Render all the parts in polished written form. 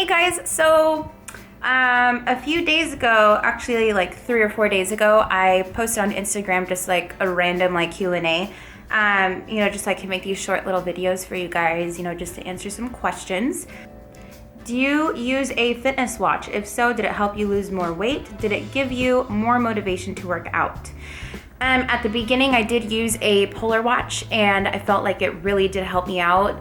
guys, so a few days ago, actually like 3 or 4 days ago, I posted on Instagram just like a random like Q&A. Just so I can make these short little videos for you guys, just to answer some questions. Do you use a fitness watch? If so, did it help you lose more weight? Did it give you more motivation to work out? At the beginning, I did use a Polar watch, and I felt like it really did help me out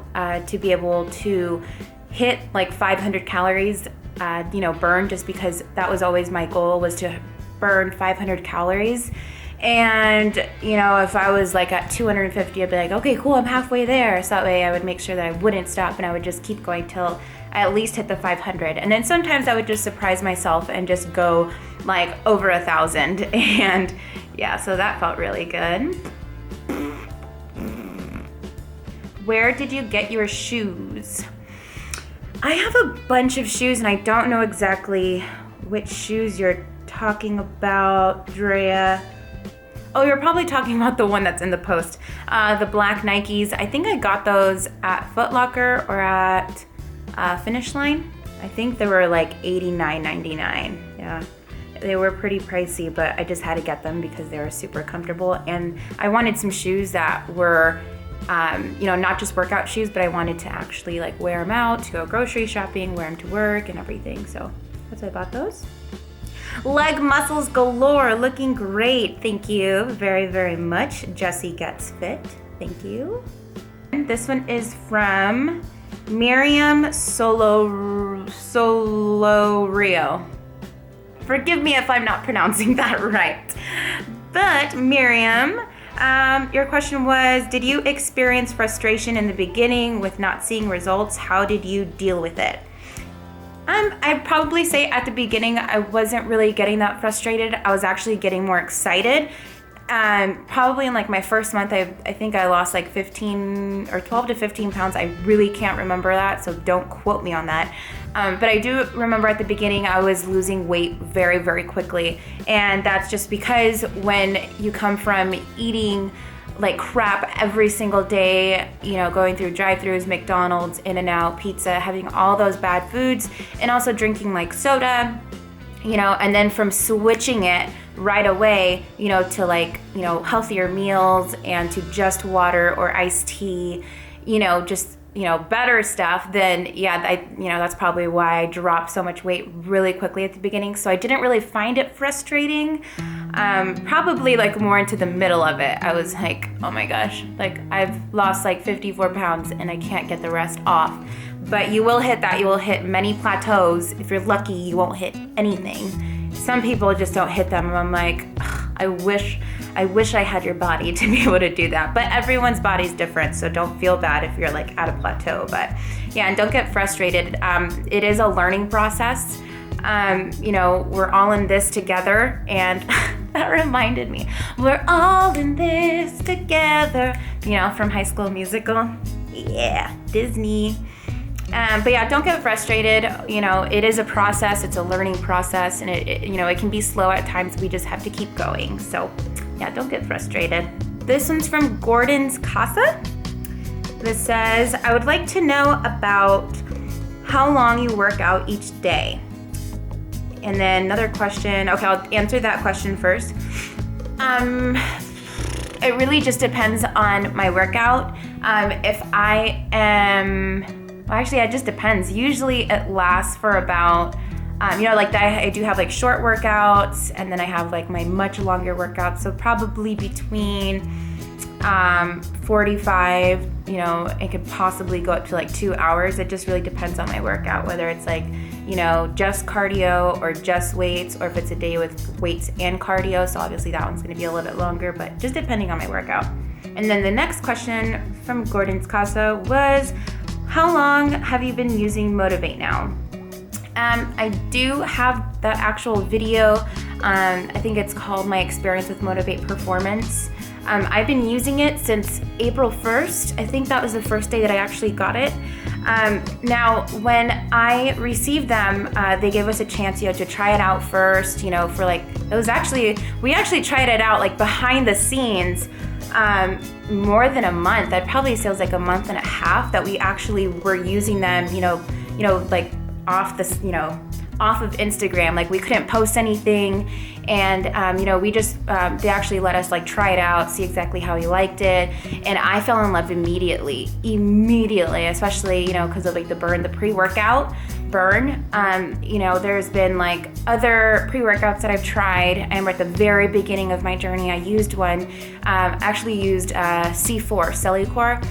to be able to hit like 500 calories, burn, just because that was always my goal, was to burn 500 calories. And, if I was like at 250, I'd be like, okay, cool, I'm halfway there. So that way I would make sure that I wouldn't stop, and I would just keep going till I at least hit the 500. And then sometimes I would just surprise myself and just go like over 1,000. And yeah, so that felt really good. Where did you get your shoes? I have a bunch of shoes, and I don't know exactly which shoes you're talking about, Drea. Oh, you're probably talking about the one that's in the post. The black Nikes. I think I got those at Foot Locker or at Finish Line. I think they were like $89.99. Yeah, they were pretty pricey, but I just had to get them because they were super comfortable. And I wanted some shoes that were, not just workout shoes, but I wanted to actually like wear them out, to go grocery shopping, wear them to work and everything. So that's why I bought those. Leg muscles galore, looking great. Thank you very, very much. Jessie Gets Fit. Thank you. And this one is from Miriam Solorio. Forgive me if I'm not pronouncing that right. But Miriam, your question was, did you experience frustration in the beginning with not seeing results? How did you deal with it? I'd probably say at the beginning, I wasn't really getting that frustrated. I was actually getting more excited. Probably in like my first month, I think I lost like 15 or 12 to 15 pounds. I really can't remember that, so don't quote me on that. But I do remember at the beginning, I was losing weight very, very quickly. And that's just because when you come from eating like crap every single day, going through drive-thrus, McDonald's, In-N-Out, pizza, having all those bad foods, and also drinking like soda, and then from switching it right away, to like, healthier meals and to just water or iced tea, better stuff, then yeah, that's probably why I dropped so much weight really quickly at the beginning. So I didn't really find it frustrating. Probably like more into the middle of it, I was like, oh my gosh, like I've lost like 54 pounds and I can't get the rest off. But you will hit that. You will hit many plateaus. If you're lucky, you won't hit anything. Some people just don't hit them. And I'm like, I wish I had your body to be able to do that. But everyone's body's different, so don't feel bad if you're like at a plateau. But yeah, and don't get frustrated. It is a learning process. We're all in this together, and that reminded me, we're all in this together, from High School Musical. Yeah, Disney. But yeah, don't get frustrated. It is a process. It's a learning process, and it can be slow at times. We just have to keep going. So yeah, don't get frustrated. This one's from Gordon's Casa. This says, I would like to know about how long you work out each day. And then another question. Okay, I'll answer that question first. It really just depends on my workout. If I am... Well, actually, it just depends. Usually it lasts for about, I do have like short workouts, and then I have like my much longer workouts. So probably between 45, it could possibly go up to like 2 hours. It just really depends on my workout, whether it's like, just cardio or just weights, or if it's a day with weights and cardio. So obviously that one's going to be a little bit longer, but just depending on my workout. And then the next question from Gordon's Casa was, how long have you been using Motivate now? I do have that actual video. I think it's called My Experience with Motivate Performance. I've been using it since April 1st. I think that was the first day that I actually got it. Now, when I received them, they gave us a chance, to try it out first, for like, we actually tried it out like behind the scenes more than a month. I'd probably say it was like a month and a half that we actually were using them, like off this, off of Instagram. Like we couldn't post anything, and we just they actually let us like try it out, see exactly how we liked it, and I fell in love immediately, especially because of like the pre-workout burn. There's been like other pre-workouts that I've tried. I remember at the very beginning of my journey, I used one, actually used C4 Cellucor,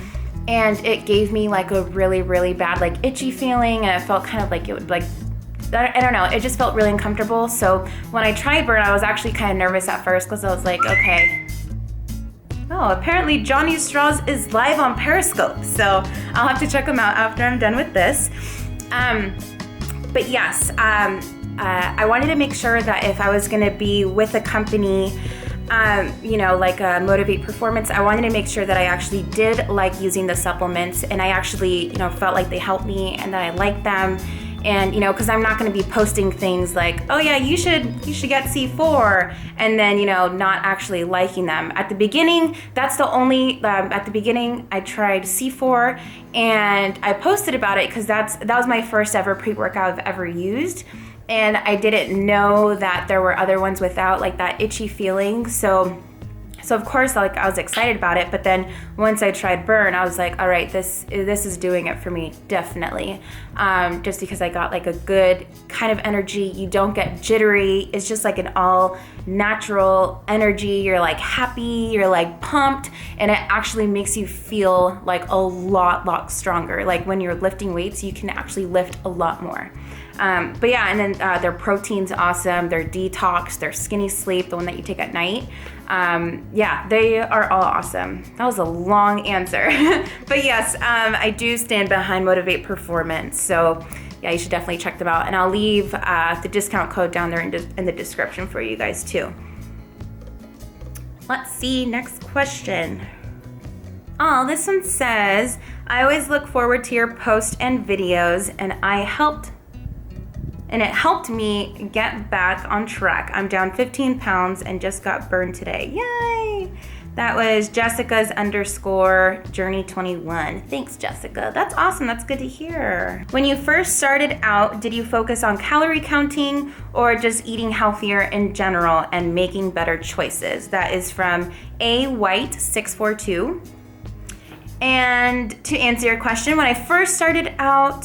and it gave me like a really, really bad like itchy feeling, and it felt kind of like it would like, I don't know, it just felt really uncomfortable. So when I tried burn, I was actually kind of nervous at first because I was like, okay, oh, apparently Johnny Straws is live on Periscope, so I'll have to check him out after I'm done with this. But yes, I wanted to make sure that if I was going to be with a company, like Motivate Performance, I wanted to make sure that I actually did like using the supplements, and I actually, felt like they helped me and that I liked them. And, because I'm not going to be posting things like, oh yeah, you should get C4, and then, not actually liking them. At the beginning, that's the only, at the beginning, I tried C4, and I posted about it because that was my first ever pre-workout I've ever used. And I didn't know that there were other ones without like that itchy feeling. So of course, like I was excited about it, but then once I tried burn, I was like, all right, this is doing it for me, definitely. Just because I got like a good kind of energy. You don't get jittery. It's just like an all natural energy. You're like happy, you're like pumped, and it actually makes you feel like a lot stronger. Like when you're lifting weights, you can actually lift a lot more. But yeah, and then their protein's awesome, their detox, their skinny sleep, the one that you take at night. Yeah, they are all awesome. That was a long answer. But yes, I do stand behind Motivate Performance. So yeah, you should definitely check them out. And I'll leave the discount code down there in the description for you guys too. Let's see, next question. Oh, this one says, I always look forward to your posts and videos, and it helped me get back on track. I'm down 15 pounds and just got burned today. Yay! That was Jessica's _journey21. Thanks, Jessica. That's awesome. That's good to hear. When you first started out, did you focus on calorie counting or just eating healthier in general and making better choices? That is from A White 642. And to answer your question, when I first started out,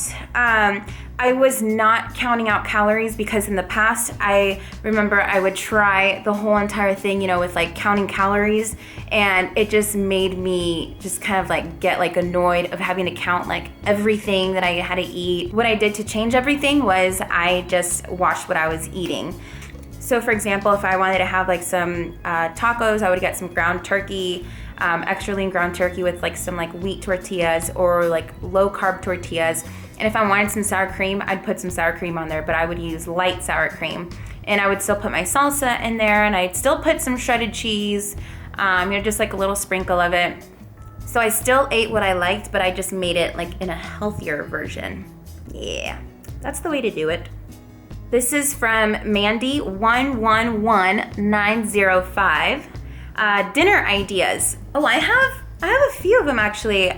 I was not counting out calories because in the past, I remember I would try the whole entire thing, with like counting calories, and it just made me just kind of like get like annoyed of having to count like everything that I had to eat. What I did to change everything was I just watched what I was eating. So for example, if I wanted to have like some tacos, I would get some ground turkey, extra lean ground turkey with like some like wheat tortillas or like low carb tortillas. And if I wanted some sour cream, I'd put some sour cream on there, but I would use light sour cream. And I would still put my salsa in there, and I'd still put some shredded cheese, just like a little sprinkle of it. So I still ate what I liked, but I just made it like in a healthier version. Yeah, that's the way to do it. This is from Mandy111905. Dinner ideas. Oh, I have a few of them actually.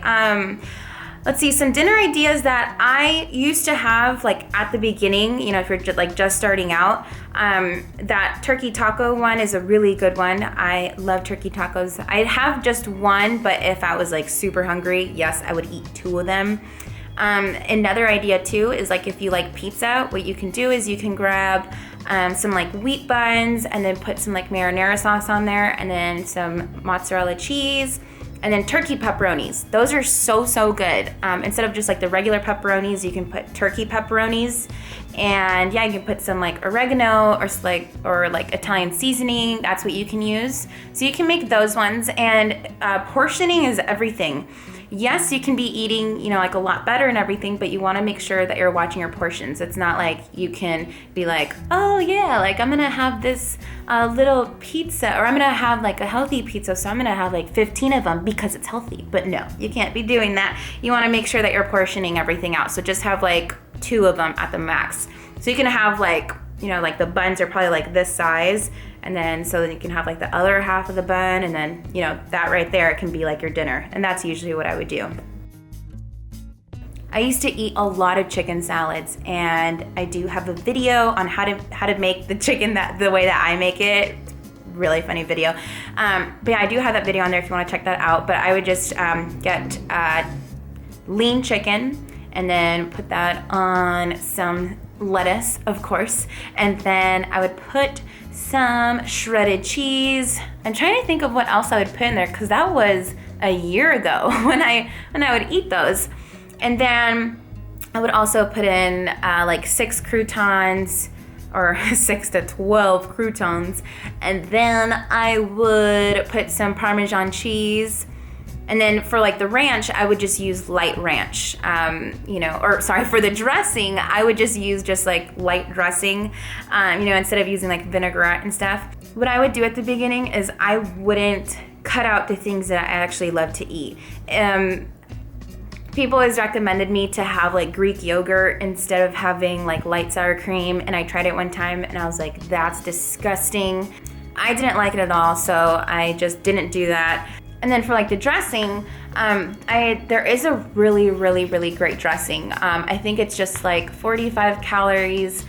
Let's see, some dinner ideas that I used to have like at the beginning, if you're just starting out. That turkey taco one is a really good one. I love turkey tacos. I have just one, but if I was like super hungry, yes, I would eat 2 of them. Another idea too is like if you like pizza, what you can do is you can grab some like wheat buns and then put some like marinara sauce on there, and then some mozzarella cheese, and then turkey pepperonis. Those are so good. Instead of just like the regular pepperonis, you can put turkey pepperonis, and yeah, you can put some like oregano or like Italian seasoning. That's what you can use. So you can make those ones, and portioning is everything. Yes, you can be eating, like a lot better and everything, but you want to make sure that you're watching your portions. It's not like you can be like, oh yeah, like I'm going to have this little pizza, or I'm going to have like a healthy pizza, so I'm going to have like 15 of them because it's healthy. But no, you can't be doing that. You want to make sure that you're portioning everything out. So just have like 2 of them at the max. So you can have like, like the buns are probably like this size, and then so then you can have like the other half of the bun, and then that right there can be like your dinner, and that's usually what I would do. I used to eat a lot of chicken salads, and I do have a video on how to make the chicken the way that I make it. Really funny video. But yeah, I do have that video on there if you want to check that out. But I would just get lean chicken and then put that on some lettuce, of course, and then I would put some shredded cheese. I'm trying to think of what else I would put in there, because that was a year ago when I would eat those. And then I would also put in like 6 croutons, or 6 to 12 croutons, and then I would put some Parmesan cheese. And then for like the ranch, I would just use light ranch, for the dressing, I would just use just like light dressing, instead of using like vinaigrette and stuff. What I would do at the beginning is I wouldn't cut out the things that I actually love to eat. People always recommended me to have like Greek yogurt instead of having like light sour cream, and I tried it one time and I was like, that's disgusting. I didn't like it at all, so I just didn't do that. And then for like the dressing, there is a really, really, really great dressing. I think it's just like 45 calories.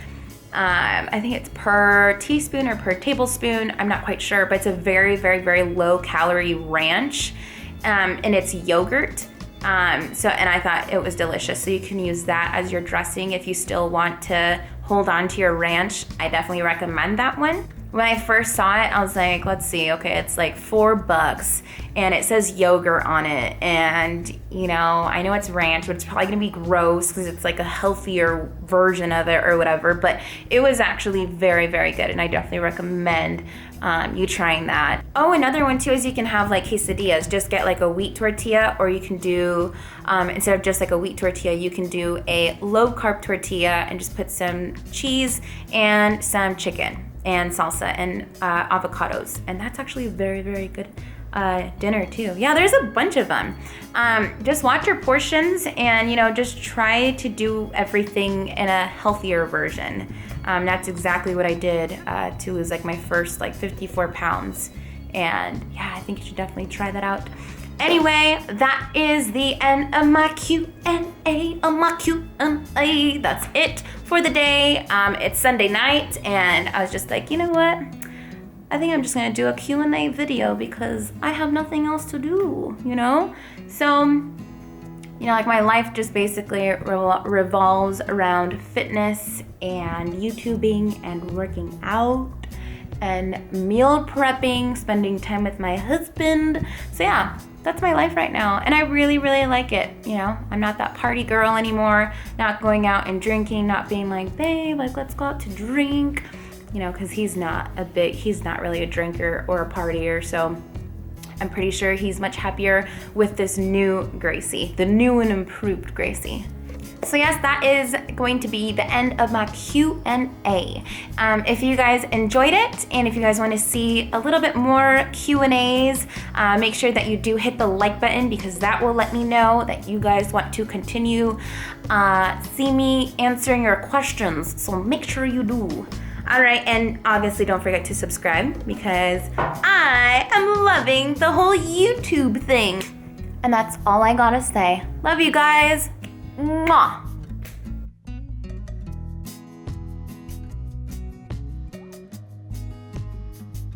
I think it's per teaspoon or per tablespoon. I'm not quite sure, but it's a very, very, very low calorie ranch. And it's yogurt. And I thought it was delicious. So you can use that as your dressing if you still want to hold on to your ranch. I definitely recommend that one. When I first saw it, I was like, let's see, okay, it's like $4 and it says yogurt on it. And, I know it's ranch, but it's probably gonna be gross because it's like a healthier version of it or whatever, but it was actually very, very good. And I definitely recommend you trying that. Oh, another one too is you can have like quesadillas. Just get like a wheat tortilla, or you can do, instead of just like a wheat tortilla, you can do a low carb tortilla and just put some cheese and some chicken and salsa and avocados, and that's actually a very, very good dinner too. Yeah, there's a bunch of them. Just watch your portions and just try to do everything in a healthier version. That's exactly what I did to lose like my first like 54 pounds, and yeah, I think you should definitely try that out. Anyway, that is the end of my Q&A, That's it for the day. It's Sunday night, and I was just like, you know what? I think I'm just gonna do a Q&A video because I have nothing else to do, So, like my life just basically revolves around fitness and YouTubing and working out and meal prepping, spending time with my husband. So yeah, that's my life right now, and I really, really like it. I'm not that party girl anymore, not going out and drinking, not being like, babe, like let's go out to drink, because he's not really a drinker or a partier, so I'm pretty sure he's much happier with this new Gracie, the new and improved Gracie. So yes, that is going to be the end of my Q&A. If you guys enjoyed it, and if you guys want to see a little bit more Q&As, make sure that you do hit the like button, because that will let me know that you guys want to continue see me answering your questions. So make sure you do. All right, and obviously don't forget to subscribe, because I am loving the whole YouTube thing. And that's all I gotta say. Love you guys. Mwah.